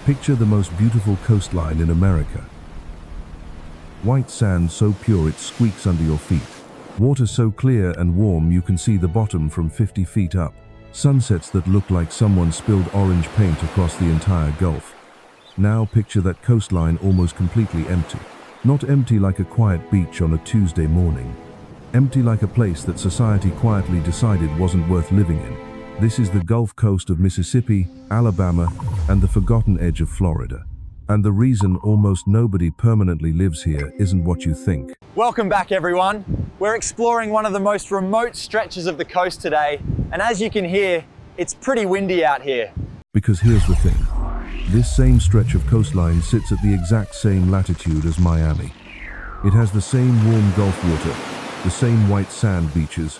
Picture the most beautiful coastline in America. White sand so pure it squeaks under your feet. Water so clear and warm you can see the bottom from 50 feet up. Sunsets that look like someone spilled orange paint across the entire Gulf. Now picture that coastline almost completely empty. Not empty like a quiet beach on a Tuesday morning. Empty like a place that society quietly decided wasn't worth living in. This is the Gulf Coast of Mississippi, Alabama, and the forgotten edge of Florida. And the reason almost nobody permanently lives here isn't what you think. Welcome back, everyone. We're exploring one of the most remote stretches of the coast today, and as you can hear, it's pretty windy out here. Because here's the thing. This same stretch of coastline sits at the exact same latitude as Miami. It has the same warm Gulf water, the same white sand beaches,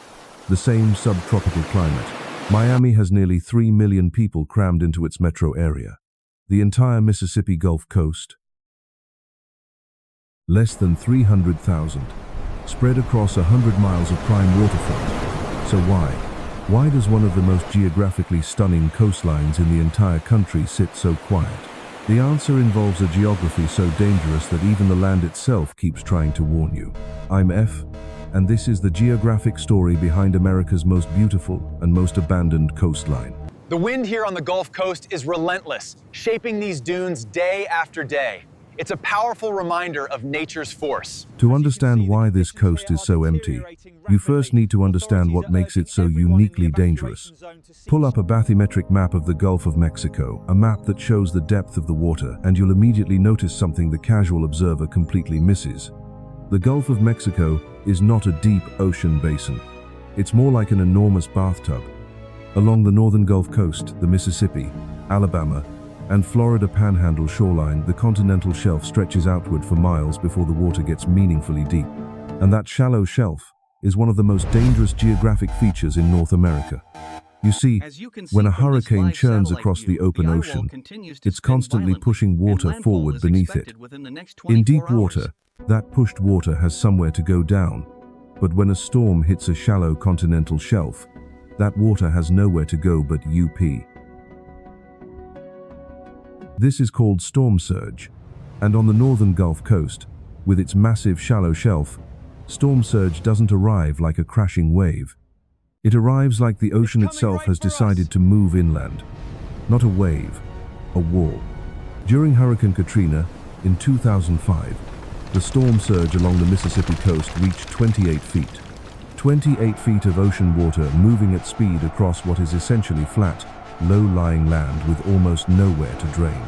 the same subtropical climate. Miami has nearly 3 million people crammed into its metro area. The entire Mississippi Gulf Coast, less than 300,000, spread across 100 miles of prime waterfront. So why? Why does one of the most geographically stunning coastlines in the entire country sit so quiet? The answer involves a geography so dangerous that even the land itself keeps trying to warn you. I'm F, and this is the geographic story behind America's most beautiful and most abandoned coastline. The wind here on the Gulf Coast is relentless, shaping these dunes day after day. It's a powerful reminder of nature's force. To understand why this coast is so empty, you first need to understand what makes it so uniquely dangerous. Pull up a bathymetric map of the Gulf of Mexico, a map that shows the depth of the water, and you'll immediately notice something the casual observer completely misses. The Gulf of Mexico is not a deep ocean basin. It's more like an enormous bathtub. Along the northern Gulf Coast, the Mississippi, Alabama, and Florida Panhandle shoreline, the continental shelf stretches outward for miles before the water gets meaningfully deep. And that shallow shelf is one of the most dangerous geographic features in North America. You see, when a hurricane churns across the open ocean, it's constantly pushing water forward beneath it. In deep water, that pushed water has somewhere to go down. But when a storm hits a shallow continental shelf, that water has nowhere to go but up. This is called storm surge, and on the northern Gulf Coast, with its massive shallow shelf, storm surge doesn't arrive like a crashing wave. It arrives like the ocean itself has decided to move inland. Not a wave, a wall. During Hurricane Katrina in 2005, the storm surge along the Mississippi coast reached 28 feet. 28 feet of ocean water moving at speed across what is essentially flat, low-lying land with almost nowhere to drain.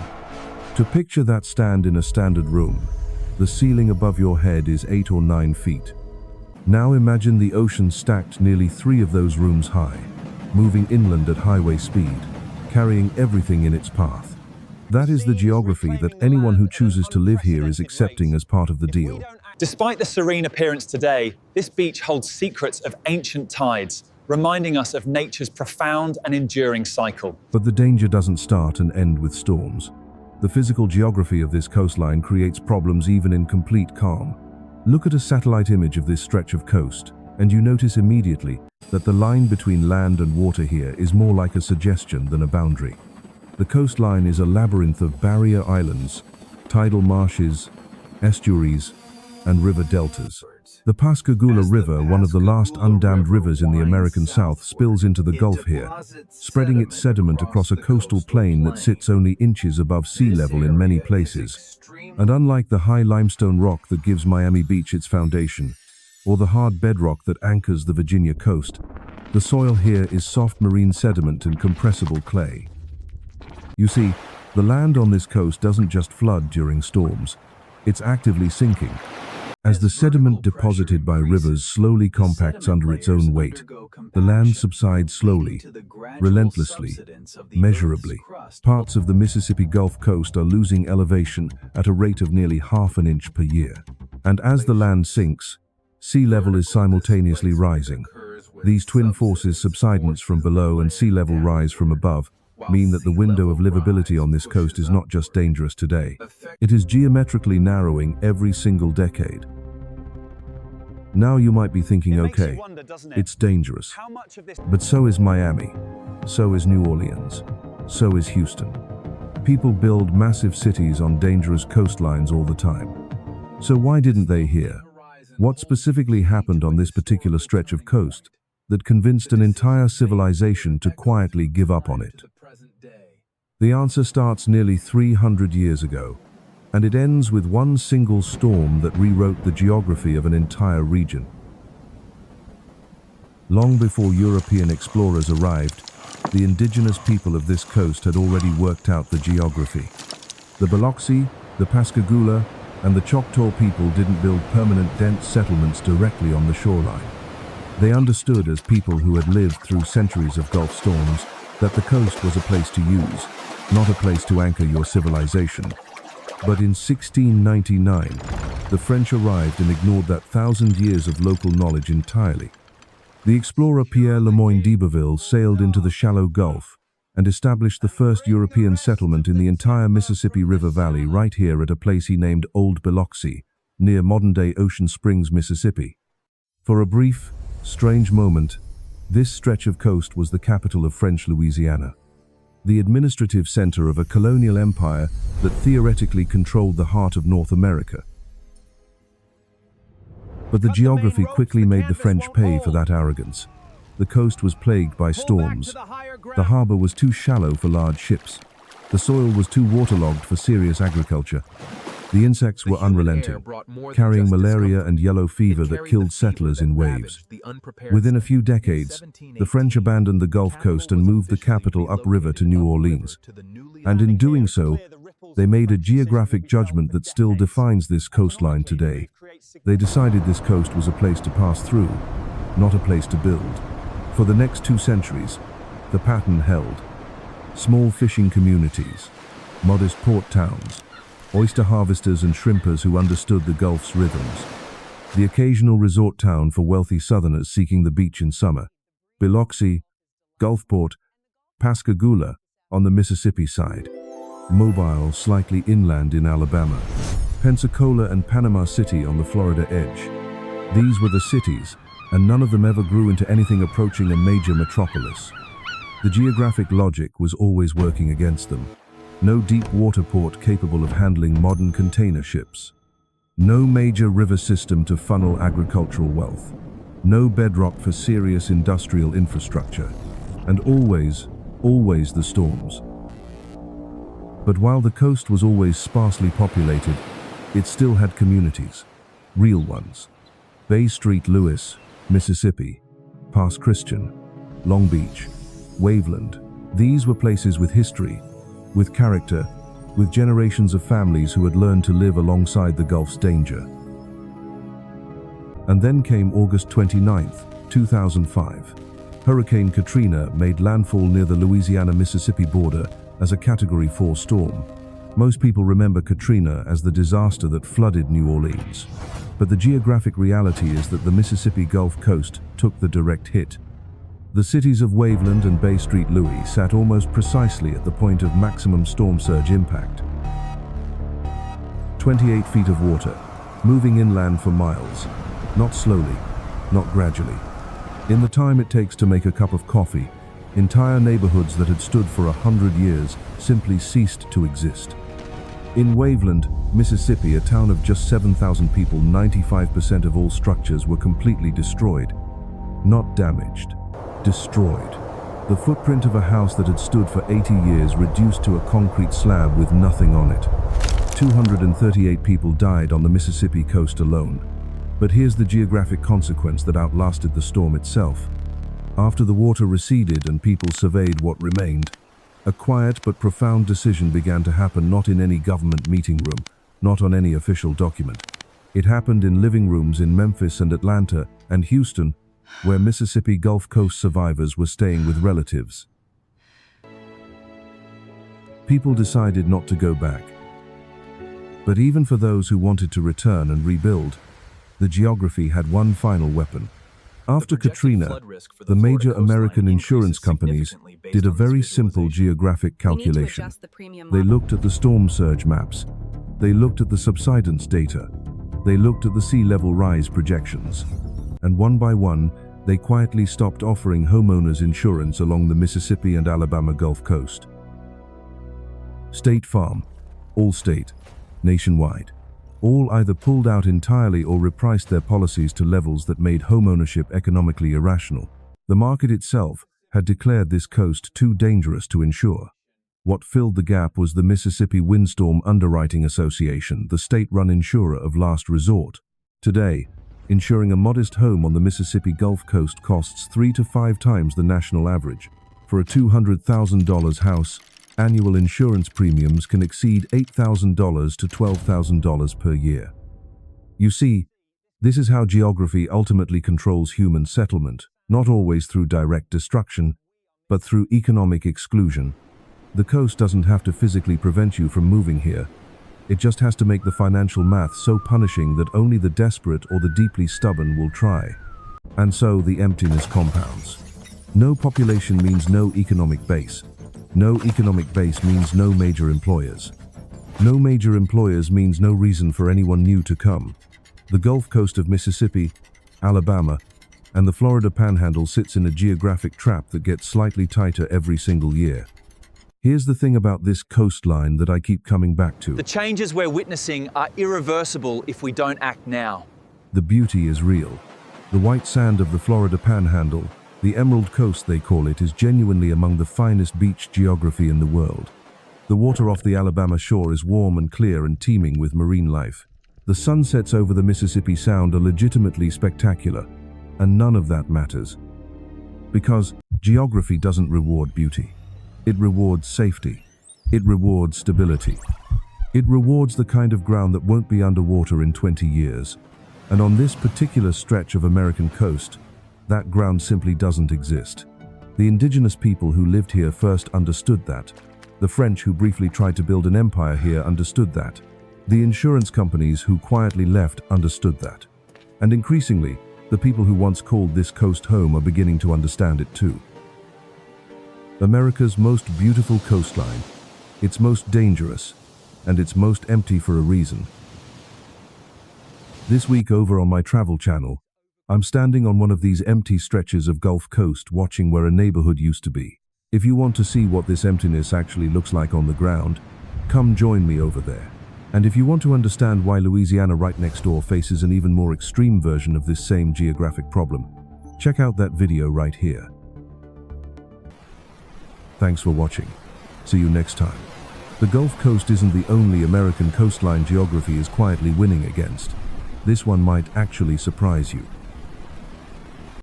To picture that stand in a standard room, the ceiling above your head is 8 or 9 feet. Now imagine the ocean stacked nearly 3 of those rooms high, moving inland at highway speed, carrying everything in its path. That is the geography that anyone who chooses to live here is accepting as part of the deal. Despite the serene appearance today, this beach holds secrets of ancient tides, reminding us of nature's profound and enduring cycle. But the danger doesn't start and end with storms. The physical geography of this coastline creates problems even in complete calm. Look at a satellite image of this stretch of coast, and you notice immediately that the line between land and water here is more like a suggestion than a boundary. The coastline is a labyrinth of barrier islands, tidal marshes, estuaries, and river deltas. The Pascagoula River, one of the last undammed rivers in the American South, spills into the Gulf here, spreading its sediment across a coastal plain that sits only inches above sea level in many places. And unlike the high limestone rock that gives Miami Beach its foundation, or the hard bedrock that anchors the Virginia coast, the soil here is soft marine sediment and compressible clay. You see, the land on this coast doesn't just flood during storms, it's actively sinking. As the sediment deposited by rivers slowly compacts under its own weight, the land subsides slowly, relentlessly, measurably. Parts of the Mississippi Gulf Coast are losing elevation at a rate of nearly ½ an inch per year. And as the land sinks, sea level is simultaneously rising. These twin forces, subsidence from below and sea level rise from above, mean that the window of livability on this coast is not just dangerous today. It is geometrically narrowing every single decade. Now you might be thinking, okay, it's dangerous, but so is Miami, so is New Orleans, so is Houston. People build massive cities on dangerous coastlines all the time. So why didn't they here? What specifically happened on this particular stretch of coast that convinced an entire civilization to quietly give up on it? The answer starts nearly 300 years ago, and it ends with one single storm that rewrote the geography of an entire region. Long before European explorers arrived, the indigenous people of this coast had already worked out the geography. The Biloxi, the Pascagoula, and the Choctaw people didn't build permanent dense settlements directly on the shoreline. They understood, as people who had lived through centuries of Gulf storms, that the coast was a place to use, not a place to anchor your civilization. But in 1699, the French arrived and ignored that 1,000 years of local knowledge entirely. The explorer Pierre Lemoyne d'Iberville sailed into the shallow Gulf and established the first European settlement in the entire Mississippi River Valley right here at a place he named Old Biloxi, near modern-day Ocean Springs, Mississippi. For a brief, strange moment, this stretch of coast was the capital of French Louisiana, the administrative center of a colonial empire that theoretically controlled the heart of North America. But the geography quickly made the French pay for that arrogance. The coast was plagued by storms. The harbor was too shallow for large ships. The soil was too waterlogged for serious agriculture. The insects were unrelenting, carrying malaria and yellow fever that killed settlers in waves. Within a few decades, the French abandoned the Gulf Coast and moved the capital upriver to New Orleans. And in doing so, they made a geographic judgment that still defines this coastline today. They decided this coast was a place to pass through, not a place to build. For the next 2 centuries, the pattern held. Small fishing communities, modest port towns, oyster harvesters and shrimpers who understood the Gulf's rhythms. The occasional resort town for wealthy Southerners seeking the beach in summer. Biloxi, Gulfport, Pascagoula on the Mississippi side. Mobile, slightly inland in Alabama. Pensacola and Panama City on the Florida edge. These were the cities, and none of them ever grew into anything approaching a major metropolis. The geographic logic was always working against them. No deep water port capable of handling modern container ships. No major river system to funnel agricultural wealth. No bedrock for serious industrial infrastructure. And always the storms. But while the coast was always sparsely populated, it still had communities. Real ones. Bay St. Louis, Mississippi, Pass Christian, Long Beach, Waveland. These were places with history, with character, with generations of families who had learned to live alongside the Gulf's danger. And then came August 29th, 2005. Hurricane Katrina made landfall near the Louisiana-Mississippi border as a Category 4 storm. Most people remember Katrina as the disaster that flooded New Orleans. But the geographic reality is that the Mississippi Gulf Coast took the direct hit. The cities of Waveland and Bay St. Louis sat almost precisely at the point of maximum storm surge impact. 28 feet of water, moving inland for miles, not slowly, not gradually. In the time it takes to make a cup of coffee, entire neighborhoods that had stood for 100 years simply ceased to exist. In Waveland, Mississippi, a town of just 7,000 people, 95% of all structures were completely destroyed. Not damaged, destroyed. The footprint of a house that had stood for 80 years reduced to a concrete slab with nothing on it. 238 people died on the Mississippi coast alone. But here's the geographic consequence that outlasted the storm itself. After the water receded and people surveyed what remained, a quiet but profound decision began to happen, not in any government meeting room, not on any official document. It happened in living rooms in Memphis and Atlanta and Houston, where Mississippi Gulf Coast survivors were staying with relatives. People decided not to go back. But even for those who wanted to return and rebuild, the geography had one final weapon. After Katrina, the major American insurance companies did a very simple geographic calculation. They looked at the storm surge maps. They looked at the subsidence data. They looked at the sea level rise projections. And one by one, they quietly stopped offering homeowners insurance along the Mississippi and Alabama Gulf Coast. State Farm, Allstate, Nationwide. All either pulled out entirely or repriced their policies to levels that made homeownership economically irrational. The market itself had declared this coast too dangerous to insure. What filled the gap was the Mississippi Windstorm Underwriting Association, the state-run insurer of last resort. Today, insuring a modest home on the Mississippi Gulf Coast costs 3 to 5 times the national average. For a $200,000 house, annual insurance premiums can exceed $8,000 to $12,000 per year. You see, this is how geography ultimately controls human settlement, not always through direct destruction, but through economic exclusion. The coast doesn't have to physically prevent you from moving here. It just has to make the financial math so punishing that only the desperate or the deeply stubborn will try. And so the emptiness compounds. No population means no economic base. No economic base means no major employers. No major employers means no reason for anyone new to come. The Gulf Coast of Mississippi, Alabama, and the Florida Panhandle sits in a geographic trap that gets slightly tighter every single year. Here's the thing about this coastline that I keep coming back to. The changes we're witnessing are irreversible if we don't act now. The beauty is real. The white sand of the Florida Panhandle, the Emerald Coast they call it, is genuinely among the finest beach geography in the world. The water off the Alabama shore is warm and clear and teeming with marine life. The sunsets over the Mississippi Sound are legitimately spectacular, and none of that matters. Because geography doesn't reward beauty. It rewards safety. It rewards stability. It rewards the kind of ground that won't be underwater in 20 years. And on this particular stretch of American coast, that ground simply doesn't exist. The indigenous people who lived here first understood that. The French who briefly tried to build an empire here understood that. The insurance companies who quietly left understood that. And increasingly, the people who once called this coast home are beginning to understand it too. America's most beautiful coastline, its most dangerous, and its most empty for a reason. This week over on my travel channel, I'm standing on one of these empty stretches of Gulf Coast watching where a neighborhood used to be. If you want to see what this emptiness actually looks like on the ground, come join me over there. And if you want to understand why Louisiana right next door faces an even more extreme version of this same geographic problem, check out that video right here. Thanks for watching. See you next time. The Gulf Coast isn't the only American coastline geography is quietly winning against. This one might actually surprise you.